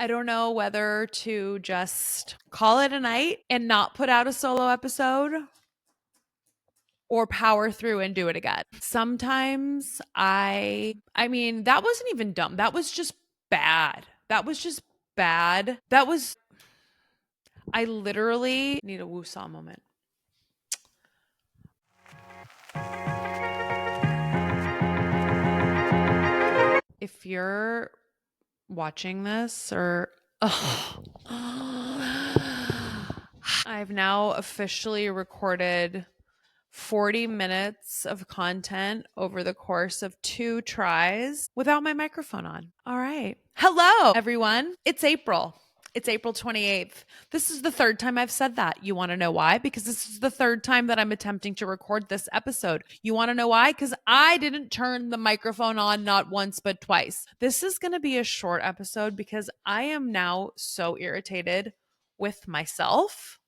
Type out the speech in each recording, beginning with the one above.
I don't know whether to just call it a night and not put out a solo episode or power through and do it again. Sometimes I mean, that wasn't even dumb. That was just bad. That was just bad. I literally need a woosah moment. If you're watching this or I've now officially recorded 40 minutes of content over the course of 2 tries without my microphone on. All right. Hello, everyone. It's April. It's April 28th. This is the third time I've said that. You want to know why? Because this is the third time that I'm attempting to record this episode. You want to know why? Because I didn't turn the microphone on not once, but twice. This is going to be a short episode because I am now so irritated with myself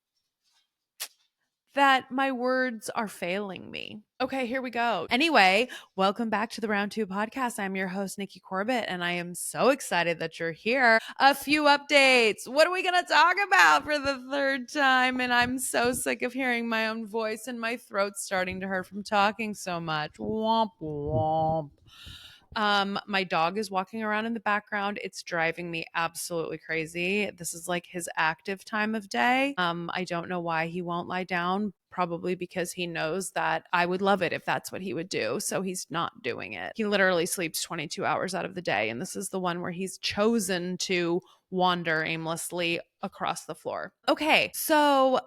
that my words are failing me. Okay, here we go. Anyway, welcome back to the Round 2 podcast. I'm your host, Nikki Corbett, and I am so excited that you're here. A few updates. What are we going to talk about for the third time? And I'm so sick of hearing my own voice, and my throat's starting to hurt from talking so much. Womp womp. My dog is walking around in the background. It's driving me absolutely crazy. This is like his active time of day. I don't know why he won't lie down. Probably because he knows that I would love it if that's what he would do. So he's not doing it. He literally sleeps 22 hours out of the day. And this is the one where he's chosen to wander aimlessly across the floor. Okay, so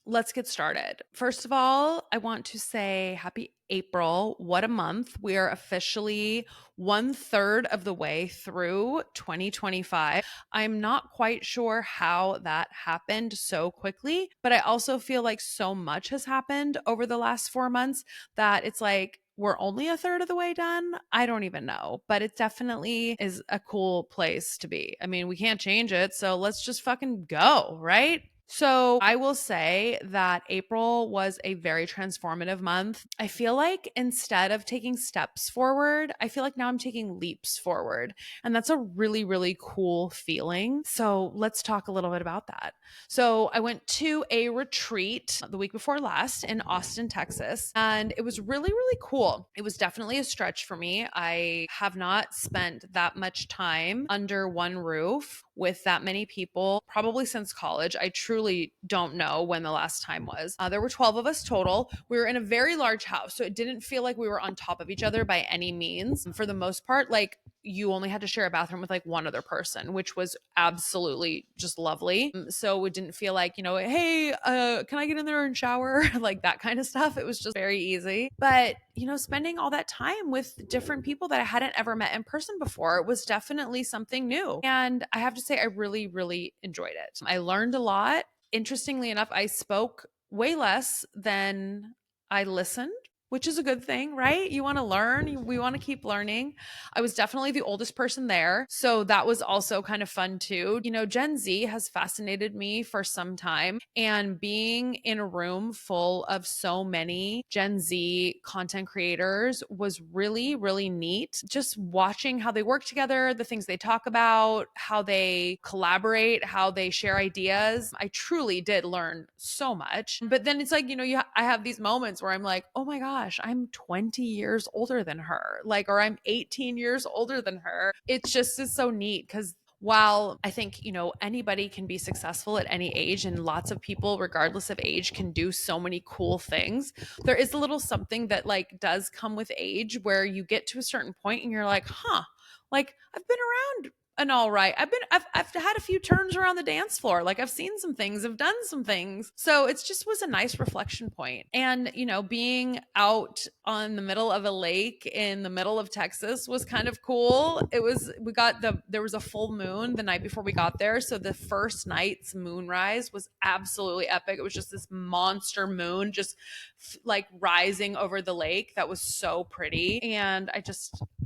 let's get started. First of all, I want to say happy April. What a month. We are officially 1/3 of the way through 2025. I'm not quite sure how that happened so quickly, but I also feel like so much has happened over the last 4 months that it's like, we're only 1/3 of the way done. I don't even know, but it definitely is a cool place to be. I mean, we can't change it, so let's just fucking go, right? So I will say that April was a very transformative month. I feel like instead of taking steps forward, I feel like now I'm taking leaps forward. And that's a really, really cool feeling. So let's talk a little bit about that. So I went to a retreat the week before last in Austin, Texas, and it was really, really cool. It was definitely a stretch for me. I have not spent that much time under one roof with that many people, probably since college. I truly don't know when the last time was. There were 12 of us total. We were in a very large house, so it didn't feel like we were on top of each other by any means. For the most part, like, you only had to share a bathroom with like one other person, which was absolutely just lovely. So it didn't feel like, hey, can I get in there and shower? Like that kind of stuff. It was just very easy. But, spending all that time with different people that I hadn't ever met in person before was definitely something new. And I have to say, I really, really enjoyed it. I learned a lot. Interestingly enough, I spoke way less than I listened, which is a good thing, right? You want to learn. We want to keep learning. I was definitely the oldest person there. So that was also kind of fun too. Gen Z has fascinated me for some time, and being in a room full of so many Gen Z content creators was really, really neat. Just watching how they work together, the things they talk about, how they collaborate, how they share ideas. I truly did learn so much. But then it's like, I have these moments where I'm like, oh my gosh, I'm 20 years older than her, or I'm 18 years older than her. It's just is so neat because while I think, anybody can be successful at any age, and lots of people, regardless of age, can do so many cool things, there is a little something that does come with age where you get to a certain point and you're like, I've been around and all right. I've had a few turns around the dance floor. I've seen some things, I've done some things. So it's just was a nice reflection point. And, being out on the middle of a lake in the middle of Texas was kind of cool. There was a full moon the night before we got there. So the first night's moonrise was absolutely epic. It was just this monster moon just rising over the lake. That was so pretty. And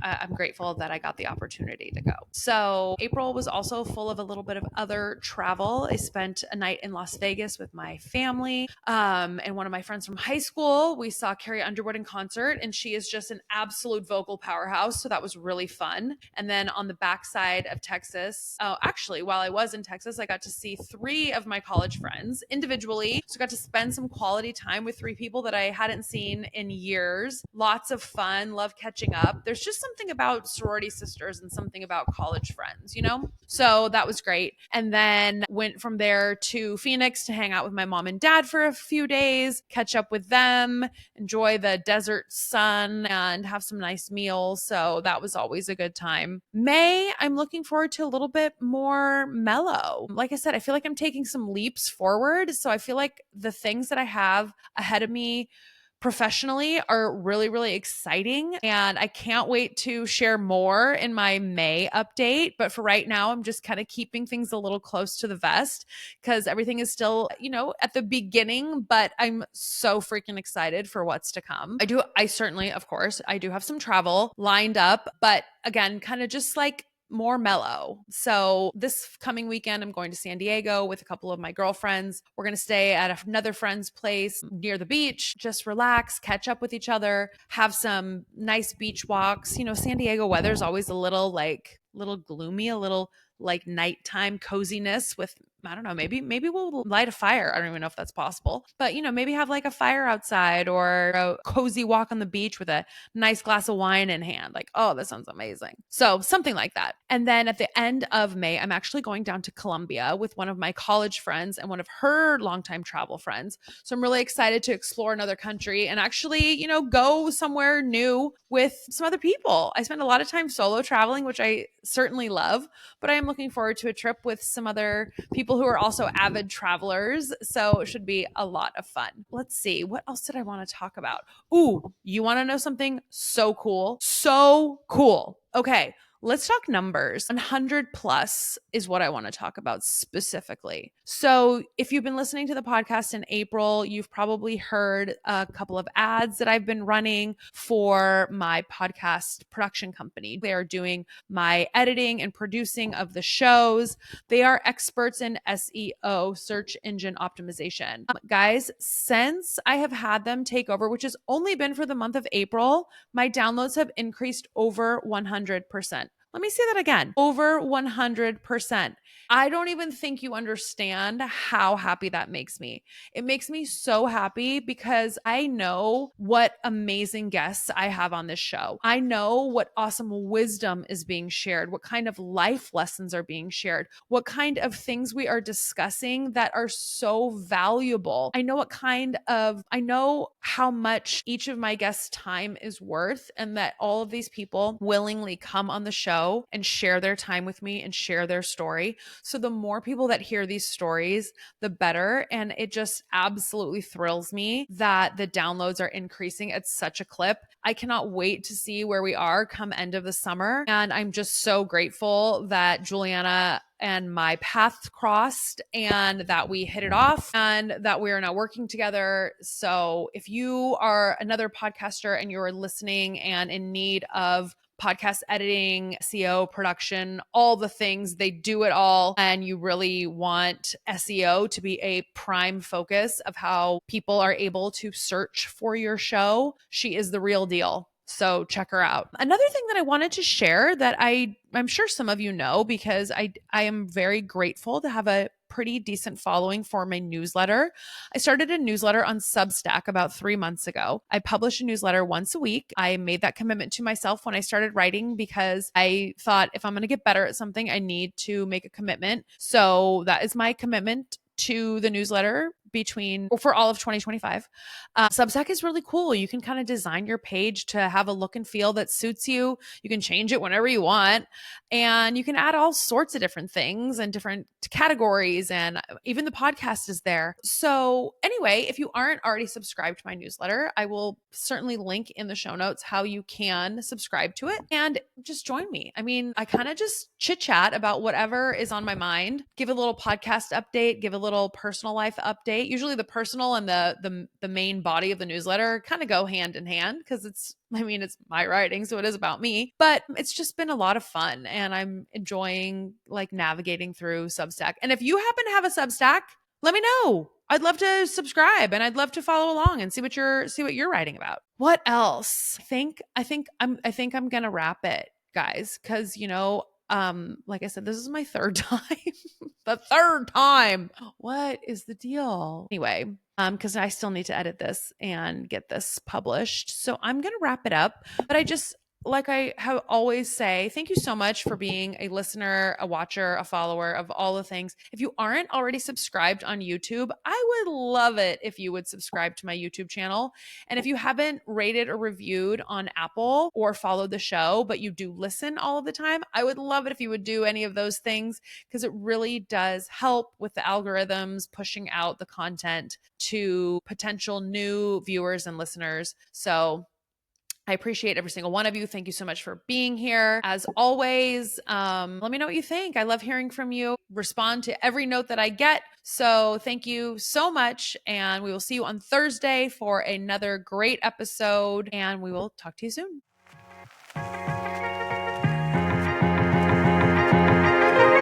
I'm grateful that I got the opportunity to go. So April was also full of a little bit of other travel. I spent a night in Las Vegas with my family and one of my friends from high school. We saw Carrie Underwood in concert, and she is just an absolute vocal powerhouse. So that was really fun. And then on the backside of Texas, actually, while I was in Texas, I got to see 3 of my college friends individually. So I got to spend some quality time with 3 people that I hadn't seen in years. Lots of fun, love catching up. There's just something about sorority sisters and something about college friends, you know? So that was great. And then went from there to Phoenix to hang out with my mom and dad for a few days, catch up with them, enjoy the desert sun, and have some nice meals. So that was always a good time. May, I'm looking forward to a little bit more mellow. Like I said, I feel like I'm taking some leaps forward. So I feel like the things that I have ahead of me professionally are really, really exciting. And I can't wait to share more in my May update. But for right now, I'm just kind of keeping things a little close to the vest because everything is still, at the beginning, but I'm so freaking excited for what's to come. I certainly, of course, I do have some travel lined up, but again, kind of just like more mellow. So this coming weekend, I'm going to San Diego with a couple of my girlfriends. We're going to stay at another friend's place near the beach, just relax, catch up with each other, have some nice beach walks. San Diego weather is always a little gloomy, a little like nighttime coziness with, I don't know, maybe we'll light a fire. I don't even know if that's possible, but maybe have like a fire outside or a cozy walk on the beach with a nice glass of wine in hand. Like, oh, that sounds amazing. So something like that. And then at the end of May, I'm actually going down to Colombia with one of my college friends and one of her longtime travel friends. So I'm really excited to explore another country and actually, go somewhere new with some other people. I spend a lot of time solo traveling, which I certainly love, but I am looking forward to a trip with some other people who are also avid travelers. So it should be a lot of fun. Let's see. What else did I want to talk about? Ooh, you want to know something so cool? So cool. Okay. Let's talk numbers. 100 plus is what I want to talk about specifically. So, if you've been listening to the podcast in April, you've probably heard a couple of ads that I've been running for my podcast production company. They are doing my editing and producing of the shows. They are experts in SEO, search engine optimization. Guys, since I have had them take over, which has only been for the month of April, my downloads have increased over 100%. Let me say that again, over 100%. I don't even think you understand how happy that makes me. It makes me so happy because I know what amazing guests I have on this show. I know what awesome wisdom is being shared, what kind of life lessons are being shared, what kind of things we are discussing that are so valuable. I know how much each of my guests' time is worth, and that all of these people willingly come on the show and share their time with me and share their story. So the more people that hear these stories, the better. And it just absolutely thrills me that the downloads are increasing at such a clip. I cannot wait to see where we are come end of the summer. And I'm just so grateful that Juliana and my path crossed and that we hit it off and that we are now working together. So if you are another podcaster and you're listening and in need of podcast editing, SEO, production, all the things, they do it all. And you really want SEO to be a prime focus of how people are able to search for your show, she is the real deal. So check her out. Another thing that I wanted to share that I'm sure some of you know, because I am very grateful to have a pretty decent following for my newsletter. I started a newsletter on Substack about 3 months ago. I publish a newsletter once a week. I made that commitment to myself when I started writing because I thought if I'm going to get better at something, I need to make a commitment. So that is my commitment to the newsletter for all of 2025. Substack is really cool. You can kind of design your page to have a look and feel that suits you. You can change it whenever you want. And you can add all sorts of different things and different categories. And even the podcast is there. So anyway, if you aren't already subscribed to my newsletter, I will certainly link in the show notes how you can subscribe to it and just join me. I mean, I kind of just chit chat about whatever is on my mind, give a little podcast update, give a little personal life update, update. Usually the personal and the main body of the newsletter kind of go hand in hand because it's my writing, so it is about me, but it's just been a lot of fun and I'm enjoying like navigating through Substack. And if you happen to have a Substack, let me know. I'd love to subscribe and I'd love to follow along and see what you're writing about. What else? I think I'm going to wrap it, guys, cuz like I said, this is my third time. The third time. What is the deal? Anyway, because I still need to edit this and get this published. So I'm gonna wrap it up. But like I have always say, thank you so much for being a listener, a watcher, a follower of all the things. If you aren't already subscribed on YouTube, I would love it if you would subscribe to my YouTube channel. And if you haven't rated or reviewed on Apple or followed the show, but you do listen all of the time, I would love it if you would do any of those things because it really does help with the algorithms pushing out the content to potential new viewers and listeners. So I appreciate every single one of you. Thank you so much for being here. As always, let me know what you think. I love hearing from you. Respond to every note that I get. So thank you so much. And we will see you on Thursday for another great episode. And we will talk to you soon.